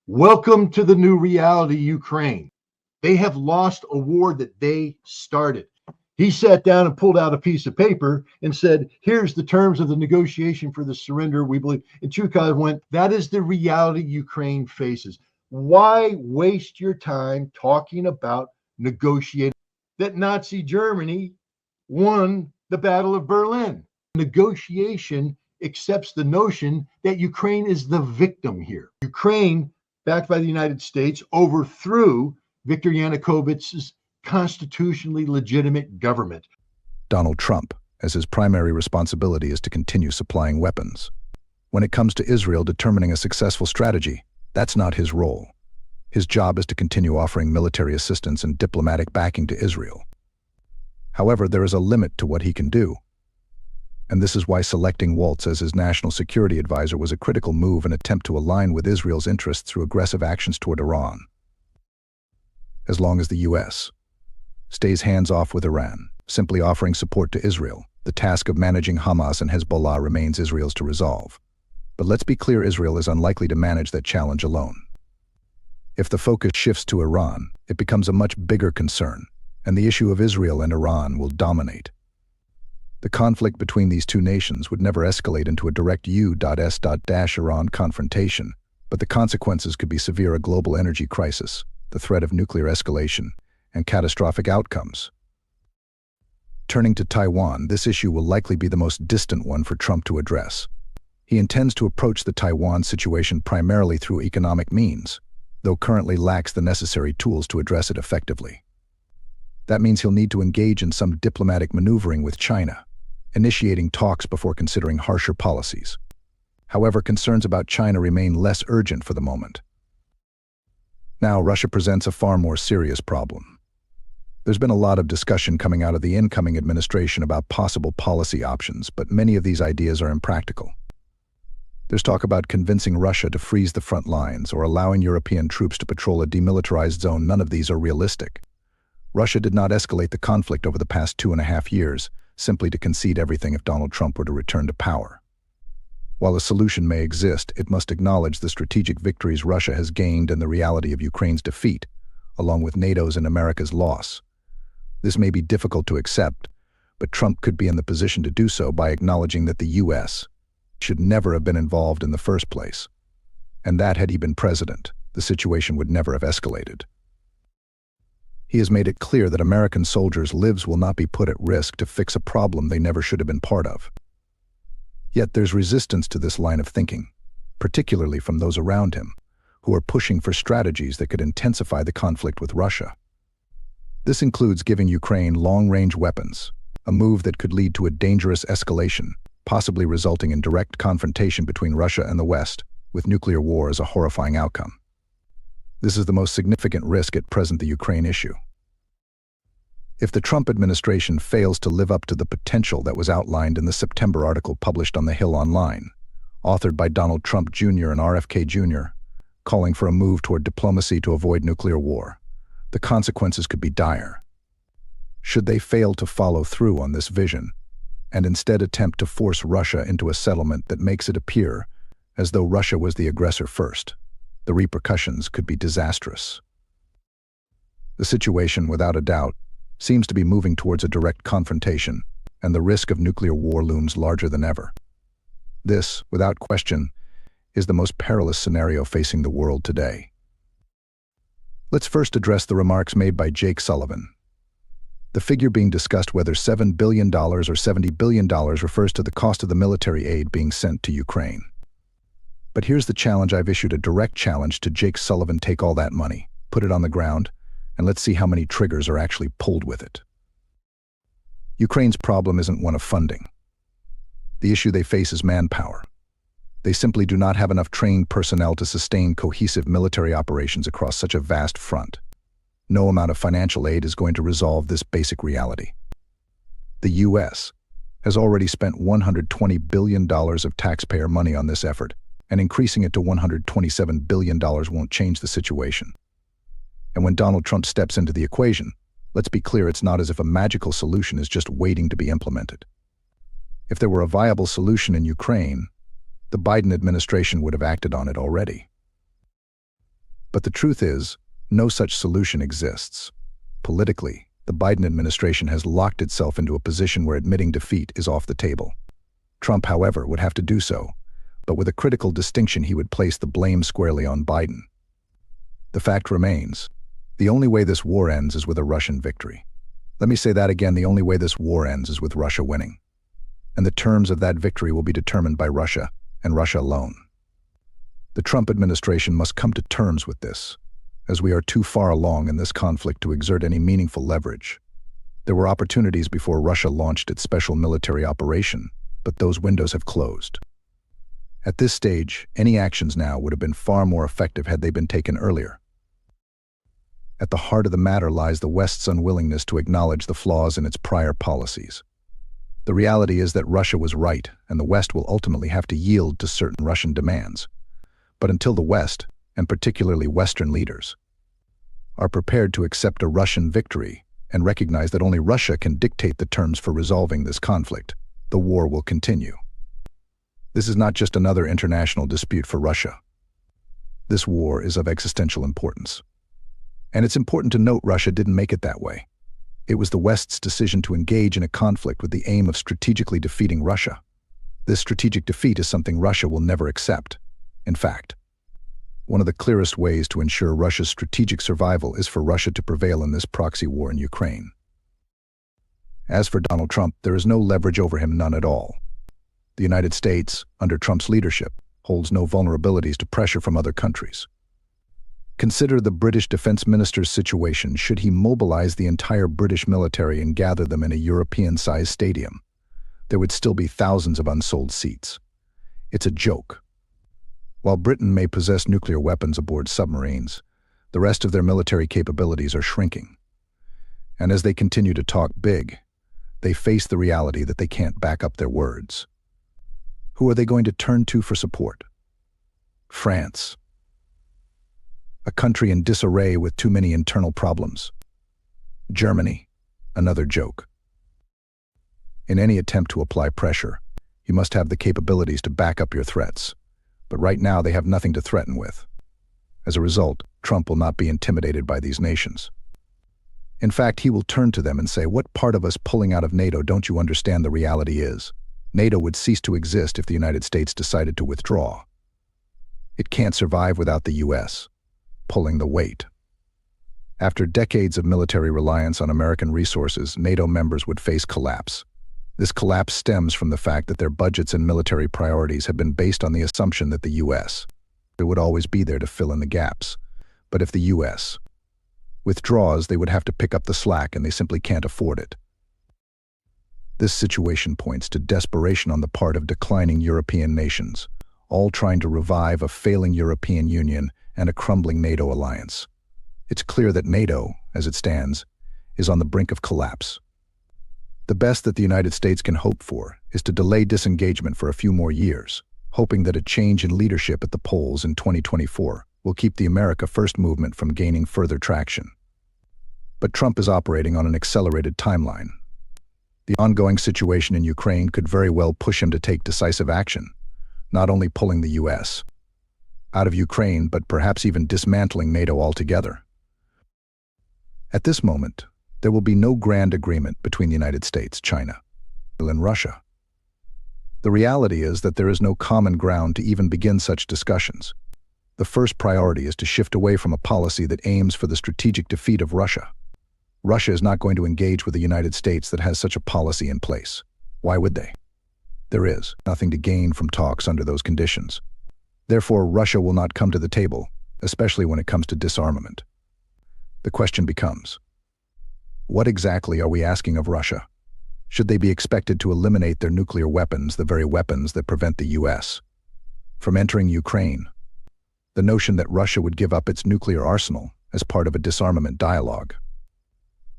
Welcome to the new reality, Ukraine. They have lost a war that they started. He sat down and pulled out a piece of paper and said, here's the terms of the negotiation for the surrender, we believe. And Chukov went, that is the reality Ukraine faces. Why waste your time talking about negotiating? That Nazi Germany won the Battle of Berlin. Negotiation accepts the notion that Ukraine is the victim here. Ukraine, backed by the United States, overthrew Viktor Yanukovych's constitutionally legitimate government. Donald Trump, as his primary responsibility is to continue supplying weapons. When it comes to Israel determining a successful strategy, that's not his role. His job is to continue offering military assistance and diplomatic backing to Israel. However, there is a limit to what he can do. And this is why selecting Waltz as his national security advisor was a critical move, an attempt to align with Israel's interests through aggressive actions toward Iran. As long as the U.S. stays hands-off with Iran, simply offering support to Israel, the task of managing Hamas and Hezbollah remains Israel's to resolve. But let's be clear, Israel is unlikely to manage that challenge alone. If the focus shifts to Iran, it becomes a much bigger concern, and the issue of Israel and Iran will dominate. The conflict between these two nations would never escalate into a direct U.S.-Iran confrontation, but the consequences could be severe: a global energy crisis, the threat of nuclear escalation, and catastrophic outcomes. Turning to Taiwan, this issue will likely be the most distant one for Trump to address. He intends to approach the Taiwan situation primarily through economic means, though currently lacks the necessary tools to address it effectively. That means he'll need to engage in some diplomatic maneuvering with China, initiating talks before considering harsher policies. However, concerns about China remain less urgent for the moment. Now, Russia presents a far more serious problem. There's been a lot of discussion coming out of the incoming administration about possible policy options, but many of these ideas are impractical. There's talk about convincing Russia to freeze the front lines or allowing European troops to patrol a demilitarized zone. None of these are realistic. Russia did not escalate the conflict over the past 2.5 years simply to concede everything if Donald Trump were to return to power. While a solution may exist, it must acknowledge the strategic victories Russia has gained and the reality of Ukraine's defeat, along with NATO's and America's loss. This may be difficult to accept, but Trump could be in the position to do so by acknowledging that the U.S. should never have been involved in the first place, and that had he been president, the situation would never have escalated. He has made it clear that American soldiers' lives will not be put at risk to fix a problem they never should have been part of. Yet there's resistance to this line of thinking, particularly from those around him, who are pushing for strategies that could intensify the conflict with Russia. This includes giving Ukraine long-range weapons, a move that could lead to a dangerous escalation, possibly resulting in direct confrontation between Russia and the West, with nuclear war as a horrifying outcome. This is the most significant risk at present: the Ukraine issue. If the Trump administration fails to live up to the potential that was outlined in the September article published on The Hill Online, authored by Donald Trump Jr. and RFK Jr., calling for a move toward diplomacy to avoid nuclear war, the consequences could be dire. Should they fail to follow through on this vision, and instead attempt to force Russia into a settlement that makes it appear as though Russia was the aggressor first, the repercussions could be disastrous. The situation, without a doubt, seems to be moving towards a direct confrontation, and the risk of nuclear war looms larger than ever. This, without question, is the most perilous scenario facing the world today. Let's first address the remarks made by Jake Sullivan. The figure being discussed, whether $7 billion or $70 billion, refers to the cost of the military aid being sent to Ukraine. But here's the challenge. I've issued a direct challenge to Jake Sullivan: take all that money, put it on the ground, and let's see how many triggers are actually pulled with it. Ukraine's problem isn't one of funding. The issue they face is manpower. They simply do not have enough trained personnel to sustain cohesive military operations across such a vast front. No amount of financial aid is going to resolve this basic reality. The U.S. has already spent $120 billion of taxpayer money on this effort, and increasing it to $127 billion won't change the situation. And when Donald Trump steps into the equation, let's be clear, it's not as if a magical solution is just waiting to be implemented. If there were a viable solution in Ukraine, the Biden administration would have acted on it already. But the truth is, no such solution exists. Politically, the Biden administration has locked itself into a position where admitting defeat is off the table. Trump, however, would have to do so, but with a critical distinction: he would place the blame squarely on Biden. The fact remains, the only way this war ends is with a Russian victory. Let me say that again: the only way this war ends is with Russia winning. And the terms of that victory will be determined by Russia, and Russia alone. The Trump administration must come to terms with this, as we are too far along in this conflict to exert any meaningful leverage. There were opportunities before Russia launched its special military operation, but those windows have closed. At this stage, any actions now would have been far more effective had they been taken earlier. At the heart of the matter lies the West's unwillingness to acknowledge the flaws in its prior policies. The reality is that Russia was right, and the West will ultimately have to yield to certain Russian demands. But until the West, and particularly Western leaders, are prepared to accept a Russian victory and recognize that only Russia can dictate the terms for resolving this conflict, the war will continue. This is not just another international dispute for Russia. This war is of existential importance. And it's important to note Russia didn't make it that way. It was the West's decision to engage in a conflict with the aim of strategically defeating Russia. This strategic defeat is something Russia will never accept. In fact, one of the clearest ways to ensure Russia's strategic survival is for Russia to prevail in this proxy war in Ukraine. As for Donald Trump, there is no leverage over him, none at all. The United States, under Trump's leadership, holds no vulnerabilities to pressure from other countries. Consider the British Defense Minister's situation should he mobilize the entire British military and gather them in a European-sized stadium. There would still be thousands of unsold seats. It's a joke. While Britain may possess nuclear weapons aboard submarines, the rest of their military capabilities are shrinking. And as they continue to talk big, they face the reality that they can't back up their words. Who are they going to turn to for support? France. A country in disarray with too many internal problems. Germany. Another joke. In any attempt to apply pressure, you must have the capabilities to back up your threats. But right now they have nothing to threaten with. As a result, Trump will not be intimidated by these nations. In fact, he will turn to them and say, "What part of us pulling out of NATO don't you understand the reality is? NATO would cease to exist if the United States decided to withdraw. It can't survive without the U.S. pulling the weight." After decades of military reliance on American resources, NATO members would face collapse. This collapse stems from the fact that their budgets and military priorities have been based on the assumption that the U.S. would always be there to fill in the gaps. But if the U.S. withdraws, they would have to pick up the slack, and they simply can't afford it. This situation points to desperation on the part of declining European nations, all trying to revive a failing European Union and a crumbling NATO alliance. It's clear that NATO, as it stands, is on the brink of collapse. The best that the United States can hope for is to delay disengagement for a few more years, hoping that a change in leadership at the polls in 2024 will keep the America First movement from gaining further traction. But Trump is operating on an accelerated timeline. The ongoing situation in Ukraine could very well push him to take decisive action, not only pulling the U.S. out of Ukraine, but perhaps even dismantling NATO altogether. At this moment, there will be no grand agreement between the United States, China, and Russia. The reality is that there is no common ground to even begin such discussions. The first priority is to shift away from a policy that aims for the strategic defeat of Russia. Russia is not going to engage with the United States that has such a policy in place. Why would they? There is nothing to gain from talks under those conditions. Therefore, Russia will not come to the table, especially when it comes to disarmament. The question becomes, what exactly are we asking of Russia? Should they be expected to eliminate their nuclear weapons, the very weapons that prevent the U.S. from entering Ukraine? The notion that Russia would give up its nuclear arsenal as part of a disarmament dialogue,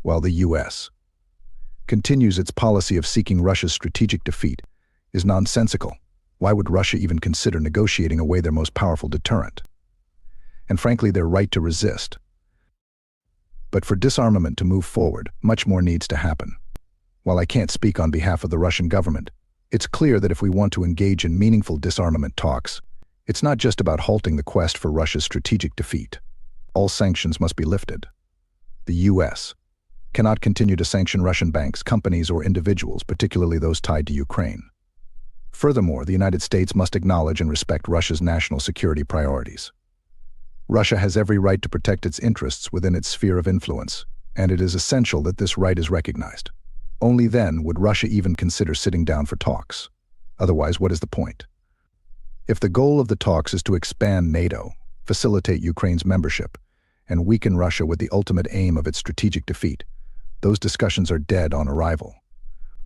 while the U.S. continues its policy of seeking Russia's strategic defeat, is nonsensical. Why would Russia even consider negotiating away their most powerful deterrent? And frankly, their right to resist. But for disarmament to move forward, much more needs to happen. While I can't speak on behalf of the Russian government, it's clear that if we want to engage in meaningful disarmament talks, it's not just about halting the quest for Russia's strategic defeat. All sanctions must be lifted. The U.S. cannot continue to sanction Russian banks, companies, or individuals, particularly those tied to Ukraine. Furthermore, the United States must acknowledge and respect Russia's national security priorities. Russia has every right to protect its interests within its sphere of influence, and it is essential that this right is recognized. Only then would Russia even consider sitting down for talks. Otherwise, what is the point? If the goal of the talks is to expand NATO, facilitate Ukraine's membership, and weaken Russia with the ultimate aim of its strategic defeat, those discussions are dead on arrival.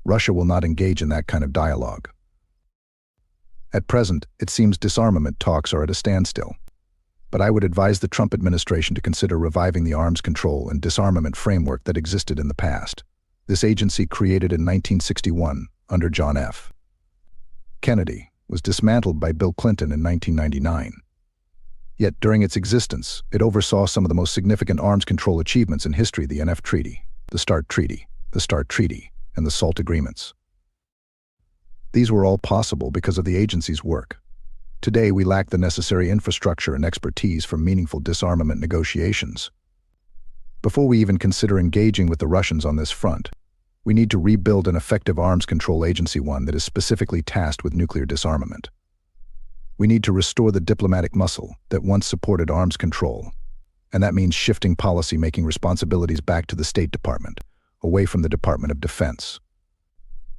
Russia will not engage in that kind of dialogue. At present, it seems disarmament talks are at a standstill. But I would advise the Trump administration to consider reviving the arms control and disarmament framework that existed in the past. This agency, created in 1961 under John F. Kennedy, was dismantled by Bill Clinton in 1999. Yet during its existence, it oversaw some of the most significant arms control achievements in history: the NF Treaty, the START Treaty, and the SALT agreements. These were all possible because of the agency's work. Today, we lack the necessary infrastructure and expertise for meaningful disarmament negotiations. Before we even consider engaging with the Russians on this front, we need to rebuild an effective arms control agency, one that is specifically tasked with nuclear disarmament. We need to restore the diplomatic muscle that once supported arms control, and that means shifting policy-making responsibilities back to the State Department, away from the Department of Defense.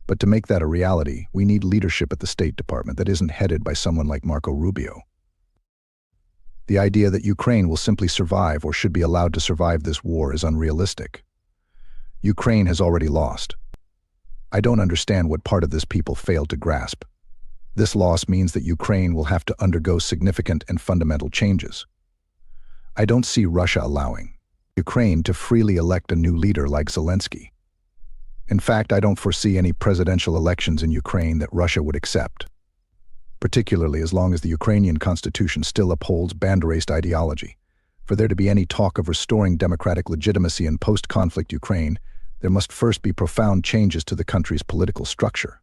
But to make that a reality, we need leadership at the State Department that isn't headed by someone like Marco Rubio. The idea that Ukraine will simply survive or should be allowed to survive this war is unrealistic. Ukraine has already lost. I don't understand what part of this people failed to grasp. This loss means that Ukraine will have to undergo significant and fundamental changes. I don't see Russia allowing Ukraine to freely elect a new leader like Zelensky. In fact, I don't foresee any presidential elections in Ukraine that Russia would accept, particularly as long as the Ukrainian constitution still upholds Banderist ideology. For there to be any talk of restoring democratic legitimacy in post-conflict Ukraine, there must first be profound changes to the country's political structure.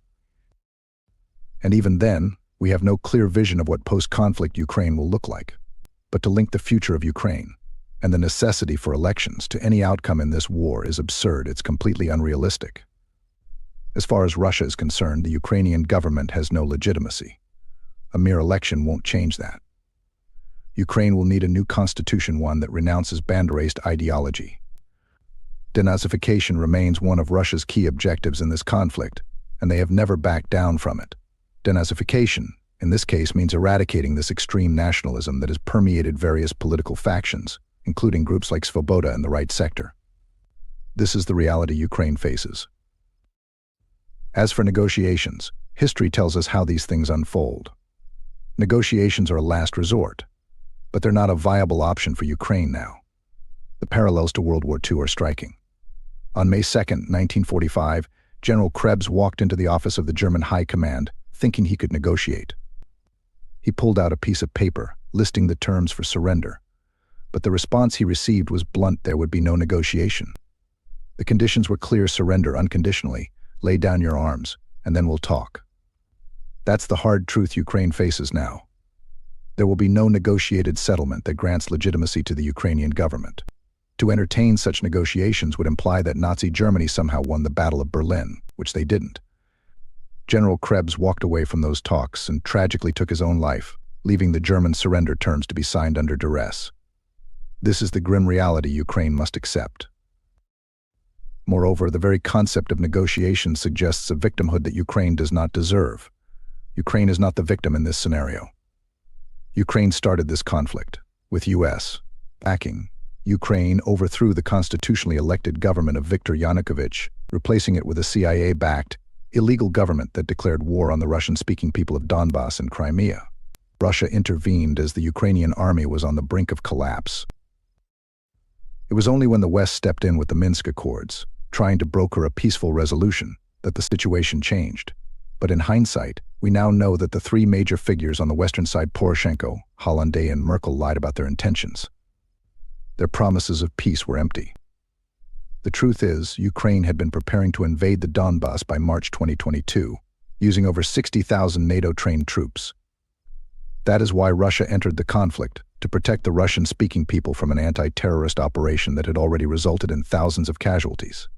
And even then, we have no clear vision of what post-conflict Ukraine will look like. But to link the future of Ukraine and the necessity for elections to any outcome in this war is absurd. It's completely unrealistic. As far as Russia is concerned, the Ukrainian government has no legitimacy. A mere election won't change that. Ukraine will need a new constitution, one that renounces Banderist ideology. Denazification remains one of Russia's key objectives in this conflict, and they have never backed down from it. Denazification, in this case, means eradicating this extreme nationalism that has permeated various political factions, including groups like Svoboda and the right sector. This is the reality Ukraine faces. As for negotiations, history tells us how these things unfold. Negotiations are a last resort, but they're not a viable option for Ukraine now. The parallels to World War II are striking. On May 2, 1945, General Krebs walked into the office of the German High Command, thinking he could negotiate. He pulled out a piece of paper, listing the terms for surrender. But the response he received was blunt: there would be no negotiation. The conditions were clear: surrender unconditionally, lay down your arms, and then we'll talk. That's the hard truth Ukraine faces now. There will be no negotiated settlement that grants legitimacy to the Ukrainian government. To entertain such negotiations would imply that Nazi Germany somehow won the Battle of Berlin, which they didn't. General Krebs walked away from those talks and tragically took his own life, leaving the German surrender terms to be signed under duress. This is the grim reality Ukraine must accept. Moreover, the very concept of negotiation suggests a victimhood that Ukraine does not deserve. Ukraine is not the victim in this scenario. Ukraine started this conflict. With U.S. backing, Ukraine overthrew the constitutionally elected government of Viktor Yanukovych, replacing it with a CIA-backed, illegal government that declared war on the Russian-speaking people of Donbass and Crimea. Russia intervened as the Ukrainian army was on the brink of collapse. It was only when the West stepped in with the Minsk Accords, trying to broker a peaceful resolution, that the situation changed. But in hindsight, we now know that the three major figures on the Western side, Poroshenko, Hollande, and Merkel, lied about their intentions. Their promises of peace were empty. The truth is, Ukraine had been preparing to invade the Donbass by March 2022, using over 60,000 NATO-trained troops. That is why Russia entered the conflict, to protect the Russian-speaking people from an anti-terrorist operation that had already resulted in thousands of casualties.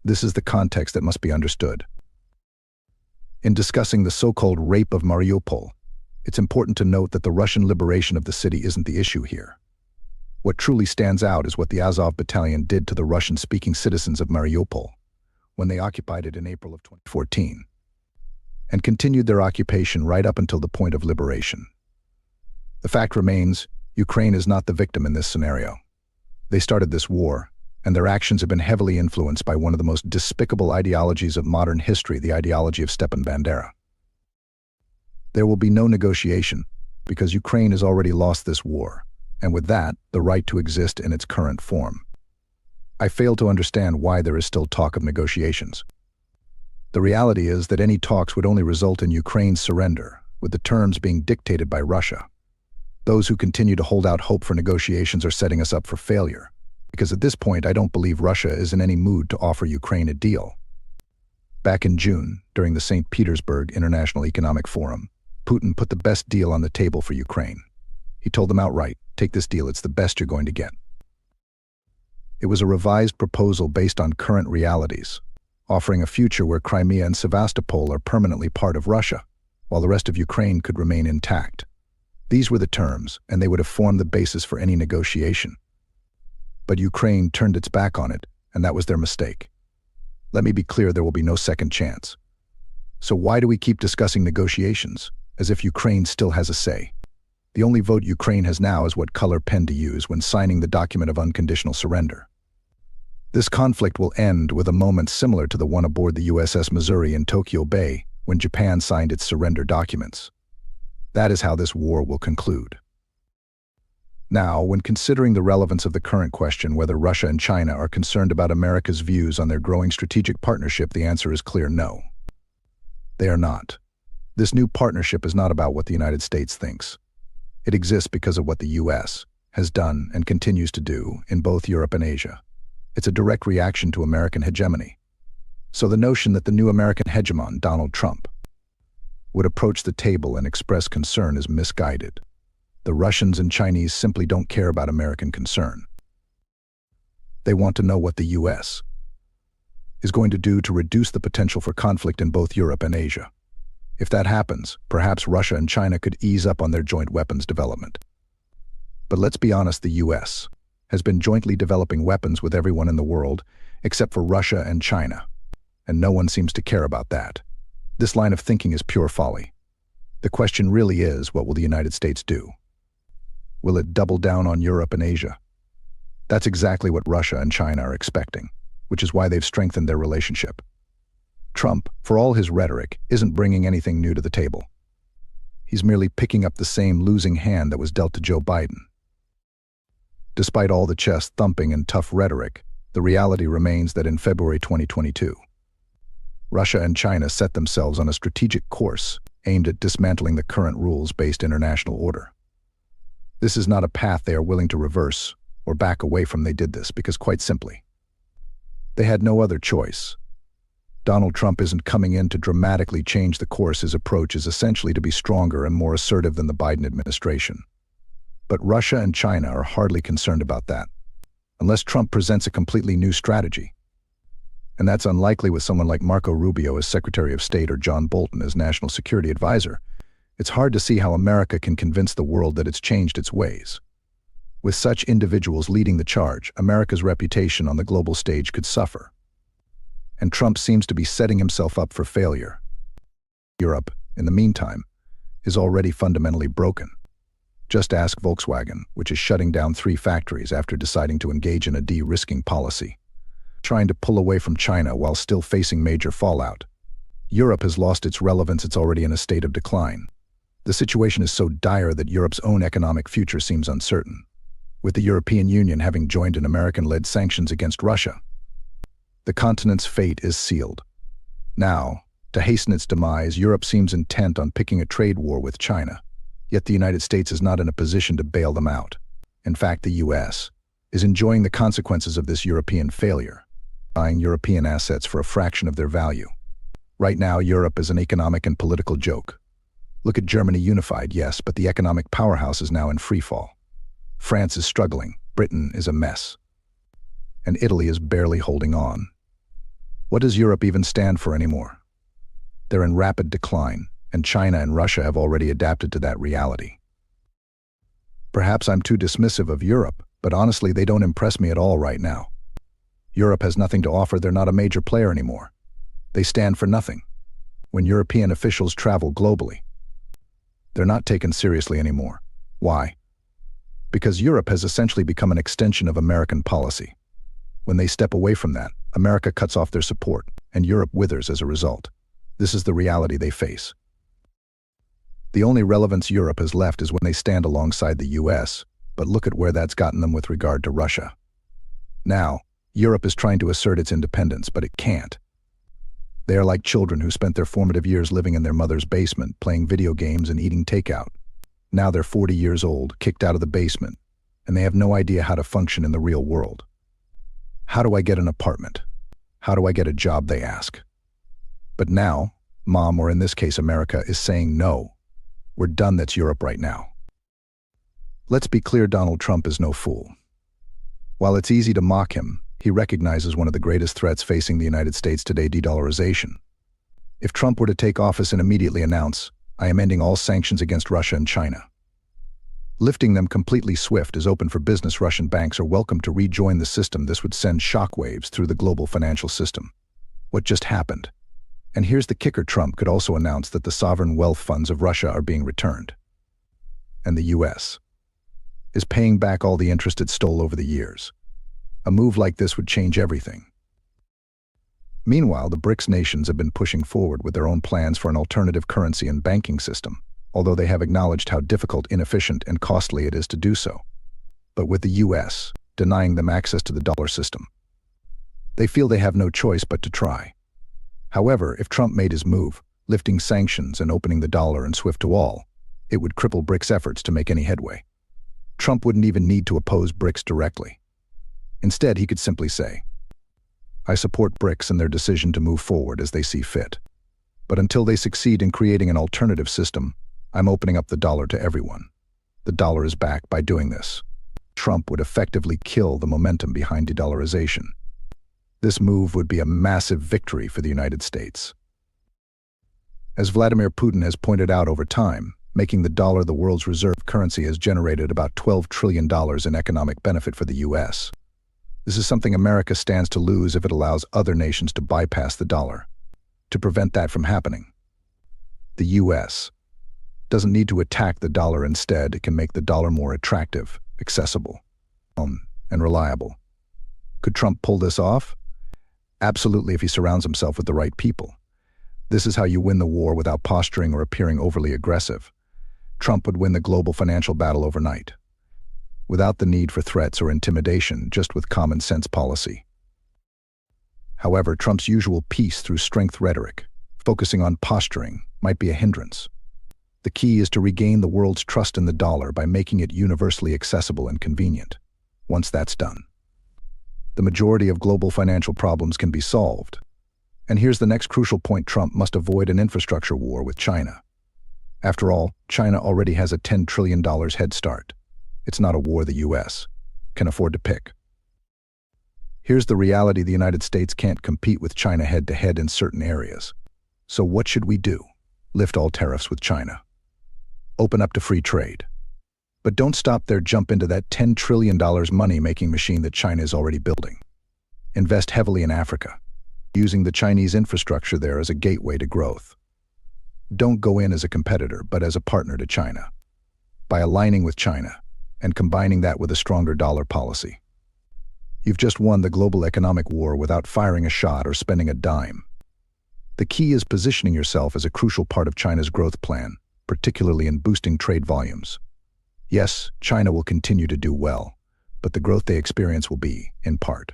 This is the context that must be understood. In discussing the so-called rape of Mariupol, it's important to note that the Russian liberation of the city isn't the issue here. What truly stands out is what the Azov Battalion did to the Russian-speaking citizens of Mariupol when they occupied it in April of 2014, and continued their occupation right up until the point of liberation. The fact remains, Ukraine is not the victim in this scenario. They started this war, and their actions have been heavily influenced by one of the most despicable ideologies of modern history, the ideology of Stepan Bandera. There will be no negotiation, because Ukraine has already lost this war, and with that, the right to exist in its current form. I fail to understand why there is still talk of negotiations. The reality is that any talks would only result in Ukraine's surrender, with the terms being dictated by Russia. Those who continue to hold out hope for negotiations are setting us up for failure, because at this point I don't believe Russia is in any mood to offer Ukraine a deal. Back in June, during the St. Petersburg International Economic Forum, Putin put the best deal on the table for Ukraine. He told them outright, "Take this deal, it's the best you're going to get." It was a revised proposal based on current realities, offering a future where Crimea and Sevastopol are permanently part of Russia, while the rest of Ukraine could remain intact. These were the terms, and they would have formed the basis for any negotiation. But Ukraine turned its back on it, and that was their mistake. Let me be clear, there will be no second chance. So why do we keep discussing negotiations, as if Ukraine still has a say? The only vote Ukraine has now is what color pen to use when signing the document of unconditional surrender. This conflict will end with a moment similar to the one aboard the USS Missouri in Tokyo Bay when Japan signed its surrender documents. That is how this war will conclude. Now, when considering the relevance of the current question whether Russia and China are concerned about America's views on their growing strategic partnership, the answer is clear: no. They are not. This new partnership is not about what the United States thinks. It exists because of what the U.S. has done and continues to do in both Europe and Asia. It's a direct reaction to American hegemony. So the notion that the new American hegemon, Donald Trump, would approach the table and express concern is misguided. The Russians and Chinese simply don't care about American concern. They want to know what the U.S. is going to do to reduce the potential for conflict in both Europe and Asia. If that happens, perhaps Russia and China could ease up on their joint weapons development. But let's be honest, the U.S. has been jointly developing weapons with everyone in the world except for Russia and China, and no one seems to care about that. This line of thinking is pure folly. The question really is, what will the United States do? Will it double down on Europe and Asia? That's exactly what Russia and China are expecting, which is why they've strengthened their relationship. Trump, for all his rhetoric, isn't bringing anything new to the table. He's merely picking up the same losing hand that was dealt to Joe Biden. Despite all the chest thumping and tough rhetoric, the reality remains that in February 2022, Russia and China set themselves on a strategic course aimed at dismantling the current rules-based international order. This is not a path they are willing to reverse or back away from. They did this because, quite simply, they had no other choice. Donald Trump isn't coming in to dramatically change the course. His approach is essentially to be stronger and more assertive than the Biden administration. But Russia and China are hardly concerned about that, unless Trump presents a completely new strategy. And that's unlikely with someone like Marco Rubio as Secretary of State or John Bolton as National Security Advisor. It's hard to see how America can convince the world that it's changed its ways. With such individuals leading the charge, America's reputation on the global stage could suffer. And Trump seems to be setting himself up for failure. Europe, in the meantime, is already fundamentally broken. Just ask Volkswagen, which is shutting down 3 factories after deciding to engage in a de-risking policy, trying to pull away from China while still facing major fallout. Europe has lost its relevance. It's already in a state of decline. The situation is so dire that Europe's own economic future seems uncertain, with the European Union having joined in American-led sanctions against Russia. The continent's fate is sealed. Now, to hasten its demise, Europe seems intent on picking a trade war with China, yet the United States is not in a position to bail them out. In fact, the U.S. is enjoying the consequences of this European failure, buying European assets for a fraction of their value. Right now, Europe is an economic and political joke. Look at Germany unified, yes, but the economic powerhouse is now in freefall. France is struggling, Britain is a mess, and Italy is barely holding on. What does Europe even stand for anymore? They're in rapid decline, and China and Russia have already adapted to that reality. Perhaps I'm too dismissive of Europe, but honestly, they don't impress me at all right now. Europe has nothing to offer. They're not a major player anymore. They stand for nothing. When European officials travel globally, they're not taken seriously anymore. Why? Because Europe has essentially become an extension of American policy. When they step away from that, America cuts off their support, and Europe withers as a result. This is the reality they face. The only relevance Europe has left is when they stand alongside the US, but look at where that's gotten them with regard to Russia. Now, Europe is trying to assert its independence, but it can't. They are like children who spent their formative years living in their mother's basement, playing video games and eating takeout. Now they're 40 years old, kicked out of the basement, and they have no idea how to function in the real world. How do I get an apartment? How do I get a job, they ask. But now, Mom, or in this case America, is saying no. We're done. That's Europe right now. Let's be clear, Donald Trump is no fool. While it's easy to mock him, he recognizes one of the greatest threats facing the United States today: de-dollarization. If Trump were to take office and immediately announce, "I am ending all sanctions against Russia and China," lifting them completely, SWIFT is open for business, Russian banks are welcome to rejoin the system. This would send shockwaves through the global financial system. What just happened? And here's the kicker: Trump could also announce that the sovereign wealth funds of Russia are being returned. And the US is paying back all the interest it stole over the years. A move like this would change everything. Meanwhile, the BRICS nations have been pushing forward with their own plans for an alternative currency and banking system, although they have acknowledged how difficult, inefficient, and costly it is to do so. But with the US denying them access to the dollar system, they feel they have no choice but to try. However, if Trump made his move, lifting sanctions and opening the dollar and SWIFT to all, it would cripple BRICS' efforts to make any headway. Trump wouldn't even need to oppose BRICS directly. Instead, he could simply say, "I support BRICS in their decision to move forward as they see fit. But until they succeed in creating an alternative system, I'm opening up the dollar to everyone. The dollar is back." By doing this, Trump would effectively kill the momentum behind de-dollarization. This move would be a massive victory for the United States. As Vladimir Putin has pointed out, over time, making the dollar the world's reserve currency has generated about $12 trillion in economic benefit for the US. This is something America stands to lose if it allows other nations to bypass the dollar. To prevent that from happening, the US doesn't need to attack the dollar. Instead, it can make the dollar more attractive, accessible, and reliable. Could Trump pull this off? Absolutely, if he surrounds himself with the right people. This is how you win the war without posturing or appearing overly aggressive. Trump would win the global financial battle overnight, without the need for threats or intimidation, just with common sense policy. However, Trump's usual peace through strength rhetoric, focusing on posturing, might be a hindrance. The key is to regain the world's trust in the dollar by making it universally accessible and convenient. Once that's done, the majority of global financial problems can be solved. And here's the next crucial point: Trump must avoid an infrastructure war with China. After all, China already has a $10 trillion head start. It's not a war the US can afford to pick. Here's the reality: the United States can't compete with China head-to-head in certain areas. So what should we do? Lift all tariffs with China. Open up to free trade. But don't stop there. Jump into that $10 trillion money-making machine that China is already building. Invest heavily in Africa, using the Chinese infrastructure there as a gateway to growth. Don't go in as a competitor, but as a partner to China. By aligning with China and combining that with a stronger dollar policy, you've just won the global economic war without firing a shot or spending a dime. The key is positioning yourself as a crucial part of China's growth plan, particularly in boosting trade volumes. Yes, China will continue to do well, but the growth they experience will be, in part,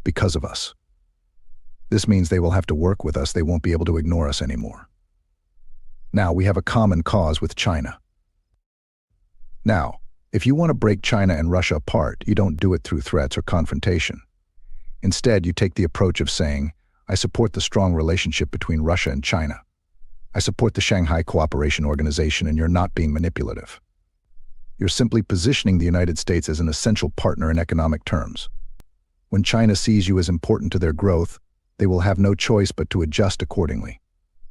because of us. This means they will have to work with us. They won't be able to ignore us anymore. Now, we have a common cause with China. Now, if you want to break China and Russia apart, you don't do it through threats or confrontation. Instead, you take the approach of saying, "I support the strong relationship between Russia and China. I support the Shanghai Cooperation Organization, and you're not being manipulative." You're simply positioning the United States as an essential partner in economic terms. When China sees you as important to their growth, they will have no choice but to adjust accordingly.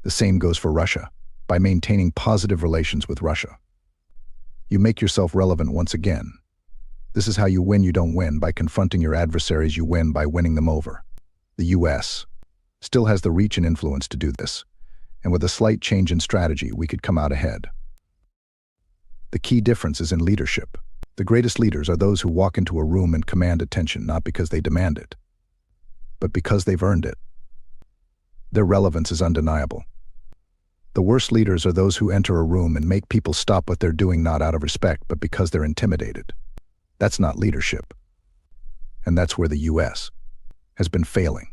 The same goes for Russia, by maintaining positive relations with Russia. You make yourself relevant once again. This is how you win. You don't win by confronting your adversaries, you win by winning them over. The US still has the reach and influence to do this, and with a slight change in strategy, we could come out ahead. The key difference is in leadership. The greatest leaders are those who walk into a room and command attention not because they demand it, but because they've earned it. Their relevance is undeniable. The worst leaders are those who enter a room and make people stop what they're doing not out of respect, but because they're intimidated. That's not leadership. And that's where the US has been failing.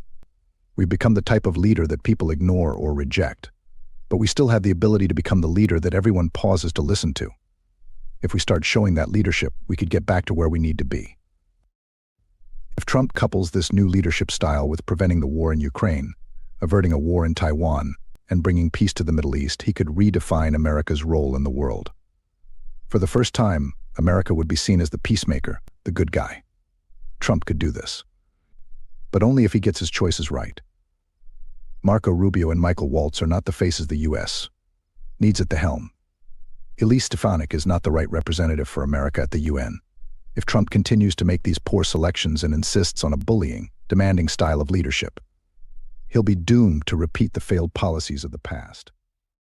We've become the type of leader that people ignore or reject, but we still have the ability to become the leader that everyone pauses to listen to. If we start showing that leadership, we could get back to where we need to be. If Trump couples this new leadership style with preventing the war in Ukraine, averting a war in Taiwan, and bringing peace to the Middle East, he could redefine America's role in the world. For the first time, America would be seen as the peacemaker, the good guy. Trump could do this, but only if he gets his choices right. Marco Rubio and Michael Waltz are not the faces the U.S. needs at the helm. Elise Stefanik is not the right representative for America at the UN. If Trump continues to make these poor selections and insists on a bullying, demanding style of leadership, he'll be doomed to repeat the failed policies of the past.